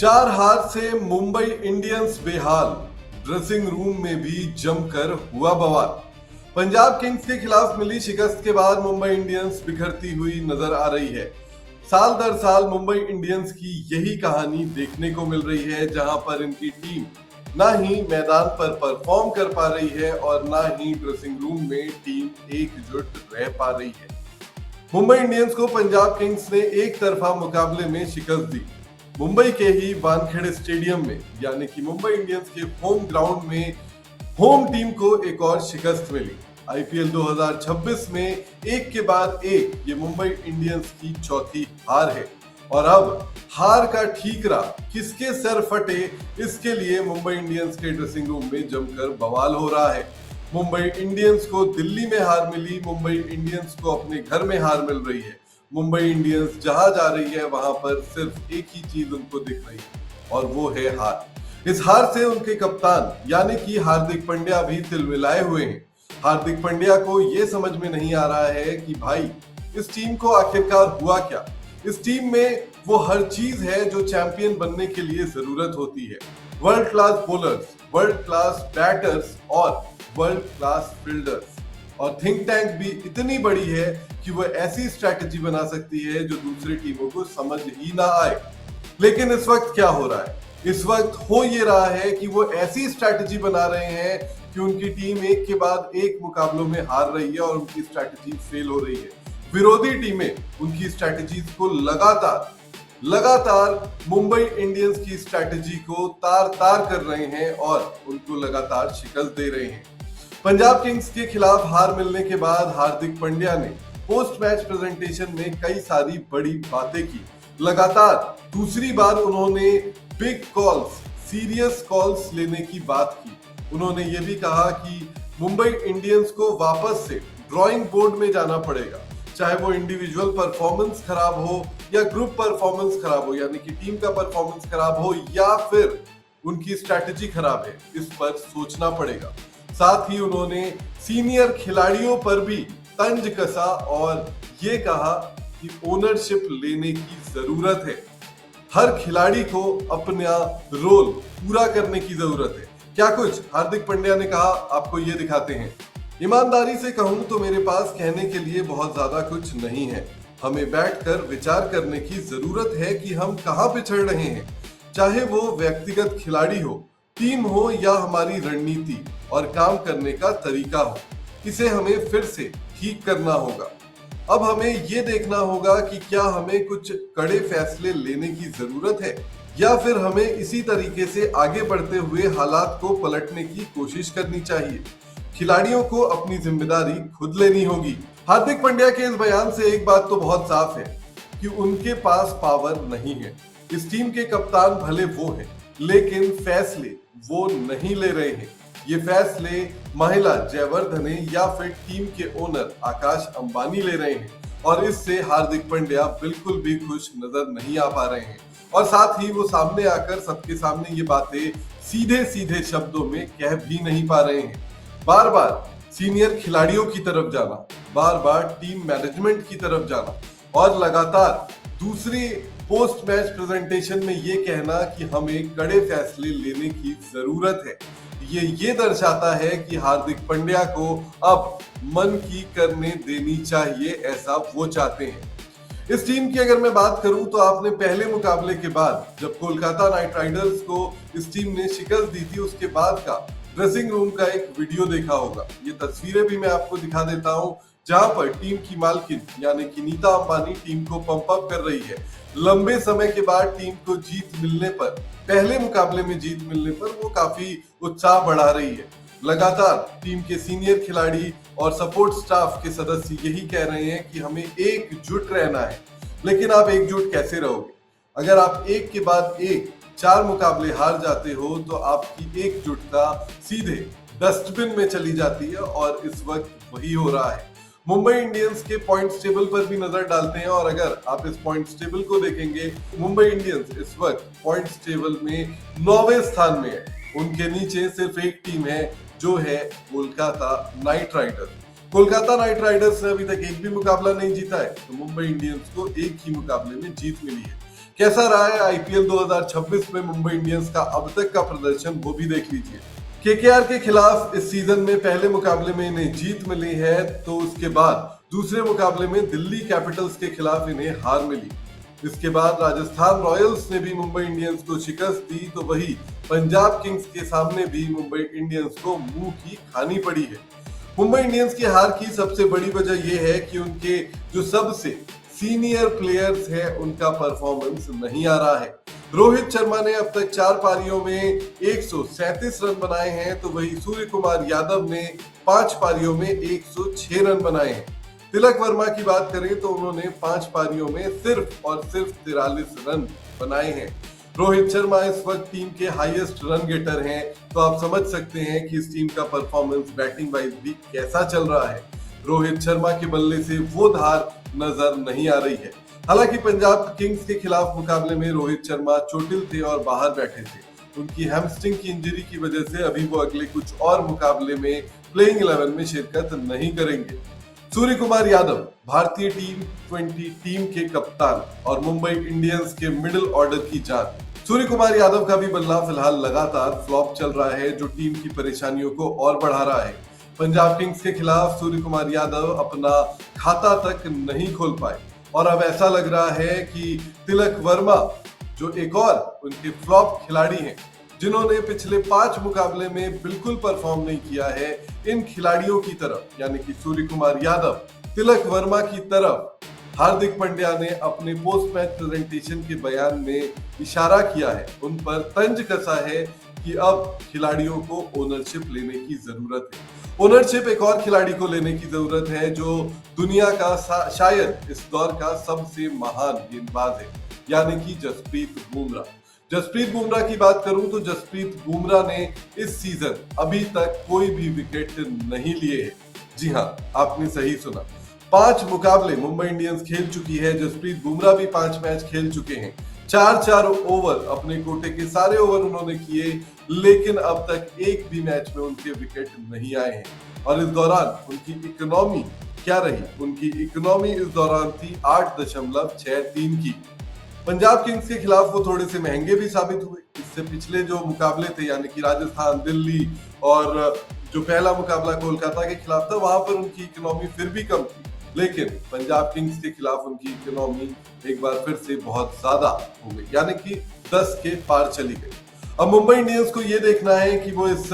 4 हार से मुंबई इंडियंस बेहाल, ड्रेसिंग रूम में भी जमकर हुआ बवाल। पंजाब किंग्स के खिलाफ मिली शिकस्त के बाद मुंबई इंडियंस बिखरती हुई नजर आ रही है। साल दर साल मुंबई इंडियंस की यही कहानी देखने को मिल रही है, जहां पर इनकी टीम ना ही मैदान पर परफॉर्म कर पा रही है और ना ही ड्रेसिंग रूम में टीम एकजुट रह पा रही है। मुंबई इंडियंस को पंजाब किंग्स ने एक तरफा मुकाबले में शिकस्त दी। मुंबई के ही वानखेड़े स्टेडियम में, यानी कि मुंबई इंडियंस के होम ग्राउंड में होम टीम को एक और शिकस्त मिली। आईपीएल 2026 में एक के बाद एक ये मुंबई इंडियंस की चौथी हार है और अब हार का ठीकरा किसके सर फटे, इसके लिए मुंबई इंडियंस के ड्रेसिंग रूम में जमकर बवाल हो रहा है। मुंबई इंडियंस को दिल्ली में हार मिली, मुंबई इंडियंस को अपने घर में हार मिल रही है। मुंबई इंडियंस जहां जा रही है वहां पर सिर्फ एक ही चीज उनको दिख रही है और वो है हार। इस हार से उनके कप्तान यानी कि हार्दिक पांड्या भी तिलमिलाए हुए हैं। हार्दिक पांड्या को ये समझ में नहीं आ रहा है कि भाई इस टीम को आखिरकार हुआ क्या। इस टीम में वो हर चीज है जो चैंपियन बनने के लिए जरूरत होती है। World class bowlers, world class batters और वर्ल्ड क्लास फील्डर्स, और थिंक टैंक भी इतनी बड़ी है कि वो ऐसी स्ट्रैटेजी बना सकती है जो दूसरी टीमों को समझ ही ना आए। लेकिन इस वक्त क्या हो रहा है? इस वक्त हो ये रहा है कि वो ऐसी स्ट्रैटेजी बना रहे हैं कि उनकी टीम एक के बाद एक मुकाबलों में हार रही है और उनकी स्ट्रैटेजी फेल हो रही है। विरोधी टीमें उनकी स्ट्रैटेजीज को लगातार मुंबई इंडियंस की स्ट्रैटेजी को तार तार कर रहे हैं और उनको लगातार शिकस्त दे रहे हैं। पंजाब किंग्स के खिलाफ हार मिलने के बाद हार्दिक पांड्या ने पोस्ट मैच प्रेजेंटेशन में कई सारी बड़ी बातें की। लगातार दूसरी बार उन्होंने बिग कॉल्स, सीरियस कॉल्स लेने की बात की। उन्होंने ये भी कहा कि मुंबई इंडियंस को वापस से ड्राइंग बोर्ड में जाना पड़ेगा, चाहे वो इंडिविजुअल परफॉर्मेंस खराब हो या ग्रुप परफॉर्मेंस खराब हो, यानी कि टीम का परफॉर्मेंस खराब हो या फिर उनकी स्ट्रैटेजी खराब है, इस पर सोचना पड़ेगा। साथ ही उन्होंने सीनियर खिलाड़ियों पर भी तंज कसा और ये कहा कि ओनरशिप लेने की जरूरत है। हर खिलाड़ी को अपना रोल पूरा करने की जरूरत है। क्या कुछ हार्दिक पांड्या ने कहा, आपको ये दिखाते हैं। ईमानदारी से कहूं तो मेरे पास कहने के लिए बहुत ज्यादा कुछ नहीं है। हमें बैठकर विचार करने की जरूरत है कि हम कहां पिछड़ रहे हैं, चाहे वो व्यक्तिगत खिलाड़ी हो, टीम हो या हमारी रणनीति और काम करने का तरीका हो। इसे हमें फिर से ठीक करना होगा। अब हमें ये देखना होगा कि क्या हमें कुछ कड़े फैसले लेने की जरूरत है या फिर हमें इसी तरीके से आगे बढ़ते हुए हालात को पलटने की कोशिश करनी चाहिए। खिलाड़ियों को अपनी जिम्मेदारी खुद लेनी होगी। हार्दिक पांड्या के इस बयान से एक बात तो बहुत साफ है कि उनके पास पावर नहीं है। इस टीम के कप्तान भले वो हैं, लेकिन फैसले वो नहीं ले रहे हैं। ये फैसले महिला जयवर्धने या फिर टीम के ओनर आकाश अंबानी ले रहे हैं और इससे हार्दिक पांड्या बिल्कुल भी खुश नजर नहीं आ पा रहे हैं। और साथ ही वो सामने आकर सबके सामने ये बातें सीधे सीधे शब्दों में कह भी नहीं पा रहे हैं। बार बार सीनियर खिलाड़ियों की तरफ जाना, बार बार टीम मैनेजमेंट की तरफ जाना और लगातार दूसरी पोस्ट मैच प्रेजेंटेशन में ये कहना कि हमें कड़े फैसले लेने की जरूरत है, ये दर्शाता है कि हार्दिक पांड्या को अब मन की करने देनी चाहिए, ऐसा वो चाहते हैं। इस टीम की अगर मैं बात करूं तो आपने पहले मुकाबले के बाद जब कोलकाता नाइट राइडर्स को इस टीम ने शिकस्त दी थी, उसके बाद का ड्रेसिंग रूम का एक वीडियो देखा होगा। ये तस्वीरें भी मैं आपको दिखा देता हूं, जहां पर टीम की मालकिन यानी कि नीता अंबानी टीम को पंप अप कर रही है। लंबे समय के बाद टीम को जीत मिलने पर, पहले मुकाबले में जीत मिलने पर वो काफी उत्साह बढ़ा रही है। लगातार टीम के सीनियर खिलाड़ी और सपोर्ट स्टाफ के सदस्य यही कह रहे हैं कि हमें एकजुट रहना है। लेकिन आप एकजुट कैसे रहोगे? अगर आप एक के बाद एक 4 मुकाबले हार जाते हो तो आपकी एकजुटता सीधे डस्टबिन में चली जाती है और इस वक्त वही हो रहा है। मुंबई इंडियंस के पॉइंट्स टेबल पर भी नजर डालते हैं और अगर आप इस पॉइंट्स टेबल को देखेंगे, मुंबई इंडियंस इस वक्त पॉइंट्स टेबल में 9वें स्थान में है। उनके नीचे सिर्फ एक टीम है जो है Kolkata night Riders. Kolkata night Riders ने अभी तक एक भी मुकाबला नहीं जीता है, तो मुंबई इंडियंस को एक ही मुकाबले में जीत मिली है। कैसा रहा है आईपीएल 2026 में मुंबई इंडियंस का अब तक का प्रदर्शन, वो भी देख लीजिए। केकेआर के खिलाफ इस सीजन में पहले मुकाबले में इन्हें जीत मिली है, तो उसके बाद दूसरे मुकाबले में दिल्ली कैपिटल्स के खिलाफ इन्हें हार मिली। इसके बाद राजस्थान रॉयल्स ने भी मुंबई इंडियंस को शिकस्त दी, तो वही पंजाब किंग्स के सामने भी मुंबई इंडियंस को मुंह की खानी पड़ी है। मुंबई इंडियंस की हार की सबसे बड़ी वजह यह है कि उनके जो सबसे सीनियर प्लेयर्स हैं उनका परफॉर्मेंस नहीं आ रहा है। रोहित शर्मा ने अब तक 4 पारियों में 137 रन बनाए हैं, तो वही सूर्य कुमार यादव ने 5 पारियों में 106 रन बनाए हैं। तिलक वर्मा की बात करें तो उन्होंने 5 पारियों में सिर्फ और सिर्फ 43 रन बनाए हैं। रोहित शर्मा इस वक्त टीम के हाईएस्ट रन गेटर हैं, तो आप समझ सकते हैं कि इस टीम का परफॉर्मेंस बैटिंग वाइज भी कैसा चल रहा है। रोहित शर्मा के बल्ले से वो धार नजर नहीं आ रही है। हालांकि पंजाब किंग्स के खिलाफ मुकाबले में रोहित शर्मा चोटिल थे और बाहर बैठे थे। उनकी हैमस्ट्रिंग की इंजरी की वजह से अभी वो अगले कुछ और मुकाबले में प्लेइंग 11 में शिरकत नहीं करेंगे। सूर्य कुमार यादव भारतीय टी20 टीम के कप्तान और मुंबई इंडियंस के मिडिल ऑर्डर की जान। सूर्य कुमार यादव का भी बल्ला फिलहाल लगातार फ्लॉप चल रहा है, जो टीम की परेशानियों को और बढ़ा रहा है। पंजाब किंग्स के खिलाफ सूर्य कुमार यादव अपना खाता तक नहीं खोल पाए और अब ऐसा लग रहा है कि तिलक वर्मा जो एक और उनके फ्लॉप खिलाड़ी हैं, जिन्होंने पिछले 5 मुकाबले में बिल्कुल परफॉर्म नहीं किया है, इन खिलाड़ियों की तरफ यानी कि सूर्य कुमार यादव, तिलक वर्मा की तरफ हार्दिक पांड्या ने अपने पोस्ट मैच प्रेजेंटेशन के बयान में इशारा किया है, उन पर तंज कसा है कि अब खिलाड़ियों को ओनरशिप लेने की जरूरत है। ओनरशिप एक और खिलाड़ी को लेने की जरूरत है जो दुनिया का शायद इस दौर का सबसे महान गेंदबाज है, यानी कि जसप्रीत बुमराह। जसप्रीत बुमराह की बात करूं तो जसप्रीत बुमराह ने इस सीजन अभी तक कोई भी विकेट नहीं लिए है। जी हां, आपने सही सुना, 5 मुकाबले मुंबई इंडियंस खेल चुकी है। जसप्रीत बुमराह भी 5 मैच खेल चुके हैं। 4-4 ओवर, अपने कोटे के सारे ओवर उन्होंने किए, लेकिन अब तक एक भी मैच में उनके विकेट नहीं आए हैं। और इस दौरान उनकी इकोनॉमी क्या रही? उनकी इकोनॉमी इस दौरान थी 8.63 की। पंजाब किंग्स के खिलाफ वो थोड़े से महंगे भी साबित हुए। इससे पिछले जो मुकाबले थे यानी कि राजस्थान, दिल्ली और जो पहला मुकाबला कोलकाता के खिलाफ था, वहां पर उनकी इकोनॉमी फिर भी कम थी, लेकिन पंजाब किंग्स के खिलाफ उनकी इकोनॉमी एक बार फिर से बहुत ज्यादा हो गई, यानी कि 10 के पार चली गई। अब मुंबई इंडियंस को ये देखना है कि वो इस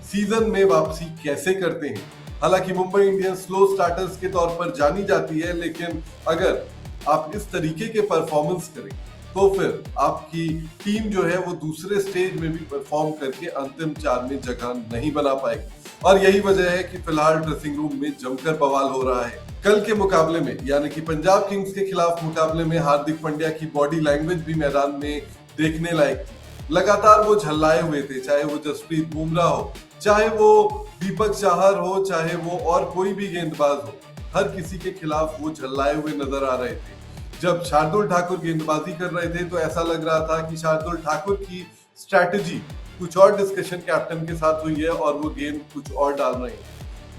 सीजन में वापसी कैसे करते हैं। हालांकि मुंबई इंडियंस स्लो स्टार्टर्स के तौर पर जानी जाती है, लेकिन अगर आप इस तरीके के परफॉर्मेंस करें तो फिर आपकी टीम जो है वो दूसरे स्टेज में भी परफॉर्म करके अंतिम 4 में जगह नहीं बना पाएगी। और यही वजह है कि फिलहाल ड्रेसिंग रूम में जमकर बवाल हो रहा है। कल के मुकाबले में यानी कि पंजाब किंग्स के खिलाफ मुकाबले में हार्दिक पांड्या की बॉडी लैंग्वेज भी मैदान में देखने लायक थी। लगातार वो झल्लाए हुए थे, चाहे वो जसप्रीत बुमराह हो, चाहे वो दीपक चाहर हो, चाहे वो और कोई भी गेंदबाज हो, हर किसी के खिलाफ वो झल्लाए हुए नजर आ रहे थे। जब शार्दुल ठाकुर गेंदबाजी कर रहे थे तो ऐसा लग रहा था कि शार्दुल ठाकुर की स्ट्रैटेजी कुछ और डिस्कशन कैप्टन के साथ हुई है और वो गेंद कुछ और डाल रहे हैं।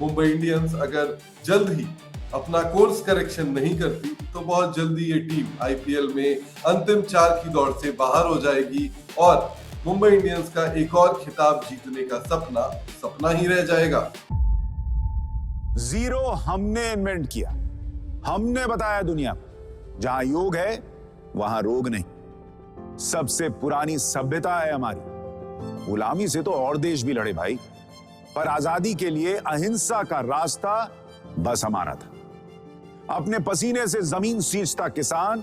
मुंबई इंडियंस अगर जल्द ही अपना कोर्स करेक्शन नहीं करती तो बहुत जल्दी ये टीम आईपीएल में अंतिम 4 की दौड़ से बाहर हो जाएगी और मुंबई इंडियंस का एक और खिताब जीतने का सपना ही रह जाएगा। जीरो हमने इन्वेंट किया, हमने बताया दुनिया को, जहां योग है वहां रोग नहीं। सबसे पुरानी सभ्यता है हमारी। गुलामी से तो और देश भी लड़े भाई, पर आजादी के लिए अहिंसा का रास्ता बस हमारा था। अपने पसीने से जमीन सींचता किसान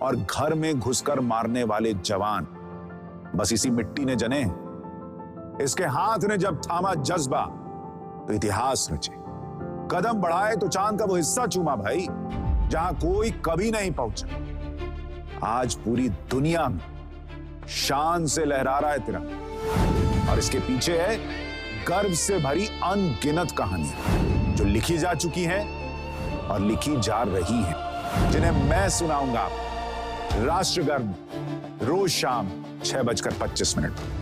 और घर में घुसकर मारने वाले जवान, बस इसी मिट्टी ने जने। इसके हाथ ने जब थामा जज्बा तो इतिहास रचे। कदम बढ़ाए तो चांद का वो हिस्सा चूमा भाई, जहां कोई कभी नहीं पहुंचा। आज पूरी दुनिया में शान से लहरा रहा है तिरंगा और इसके पीछे है गर्व से भरी अनगिनत कहानियां जो लिखी जा चुकी हैं और लिखी जा रही हैं, जिन्हें मैं सुनाऊंगा राष्ट्रगर्व रोज शाम 6:25 पर।